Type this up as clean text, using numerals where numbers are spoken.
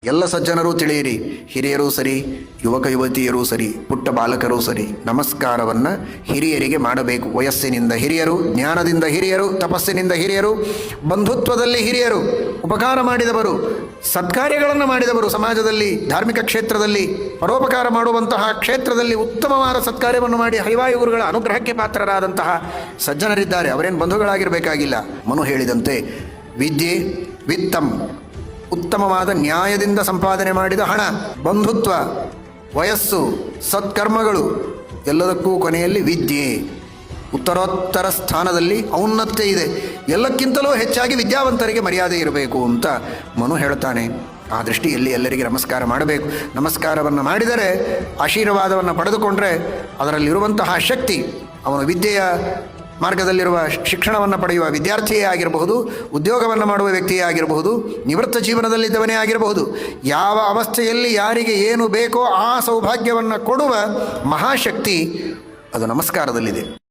ಎಲ್ಲ ಸಜ್ಜನರೂ ತಿಳಿಯಿರಿ, ಹಿರಿಯರೂ ಸರಿ, ಯುವಕ ಯುವತಿಯರೂ ಸರಿ, ಪುಟ್ಟ ಬಾಲಕರೂ ಸರಿ, ನಮಸ್ಕಾರವನ್ನು ಹಿರಿಯರಿಗೆ ಮಾಡಬೇಕು. ವಯಸ್ಸಿನಿಂದ ಹಿರಿಯರು, ಜ್ಞಾನದಿಂದ ಹಿರಿಯರು, ತಪಸ್ಸಿನಿಂದ ಹಿರಿಯರು, ಬಂಧುತ್ವದಲ್ಲಿ ಹಿರಿಯರು, ಉಪಕಾರ ಮಾಡಿದವರು, ಸತ್ಕಾರ್ಯಗಳನ್ನು ಮಾಡಿದವರು, ಸಮಾಜದಲ್ಲಿ ಧಾರ್ಮಿಕ ಕ್ಷೇತ್ರದಲ್ಲಿ ಪರೋಪಕಾರ ಮಾಡುವಂತಹ ಕ್ಷೇತ್ರದಲ್ಲಿ ಉತ್ತಮವಾದ ಸತ್ಕಾರ್ಯವನ್ನು ಮಾಡಿ ಹರಿವಾಯುಗುರುಗಳ ಅನುಗ್ರಹಕ್ಕೆ ಪಾತ್ರರಾದಂತಹ ಸಜ್ಜನರಿದ್ದಾರೆ. ಅವರೇನು ಬಂಧುಗಳಾಗಿರಬೇಕಾಗಿಲ್ಲ. ಮನು ಹೇಳಿದಂತೆ ವಿದ್ಯೆ ವಿತ್ತಂ, ಉತ್ತಮವಾದ ನ್ಯಾಯದಿಂದ ಸಂಪಾದನೆ ಮಾಡಿದ ಹಣ, ಬಂಧುತ್ವ, ವಯಸ್ಸು, ಸತ್ಕರ್ಮಗಳು, ಎಲ್ಲದಕ್ಕೂ ಕೊನೆಯಲ್ಲಿ ವಿದ್ಯೆ ಉತ್ತರೋತ್ತರ ಸ್ಥಾನದಲ್ಲಿ ಔನ್ನತ್ಯ ಇದೆ. ಎಲ್ಲಕ್ಕಿಂತಲೂ ಹೆಚ್ಚಾಗಿ ವಿದ್ಯಾವಂತರಿಗೆ ಮರ್ಯಾದೆ ಇರಬೇಕು ಅಂತ ಮನು ಹೇಳ್ತಾನೆ. ಆ ದೃಷ್ಟಿಯಲ್ಲಿ ಎಲ್ಲರಿಗೆ ನಮಸ್ಕಾರ ಮಾಡಬೇಕು. ನಮಸ್ಕಾರವನ್ನು ಮಾಡಿದರೆ, ಆಶೀರ್ವಾದವನ್ನು ಪಡೆದುಕೊಂಡ್ರೆ ಅದರಲ್ಲಿರುವಂತಹ ಶಕ್ತಿ, ಅವನ ವಿದ್ಯೆಯ ಮಾರ್ಗದಲ್ಲಿರುವ ಶಿಕ್ಷಣವನ್ನು ಪಡೆಯುವ ವಿದ್ಯಾರ್ಥಿಯೇ ಆಗಿರಬಹುದು, ಉದ್ಯೋಗವನ್ನು ಮಾಡುವ ವ್ಯಕ್ತಿಯೇ ಆಗಿರಬಹುದು, ನಿವೃತ್ತ ಜೀವನದಲ್ಲಿದ್ದವನೇ ಆಗಿರಬಹುದು, ಯಾವ ಅವಸ್ಥೆಯಲ್ಲಿ ಯಾರಿಗೆ ಏನು ಬೇಕೋ ಆ ಸೌಭಾಗ್ಯವನ್ನು ಕೊಡುವ ಮಹಾಶಕ್ತಿ ಅದು ನಮಸ್ಕಾರದಲ್ಲಿದೆ.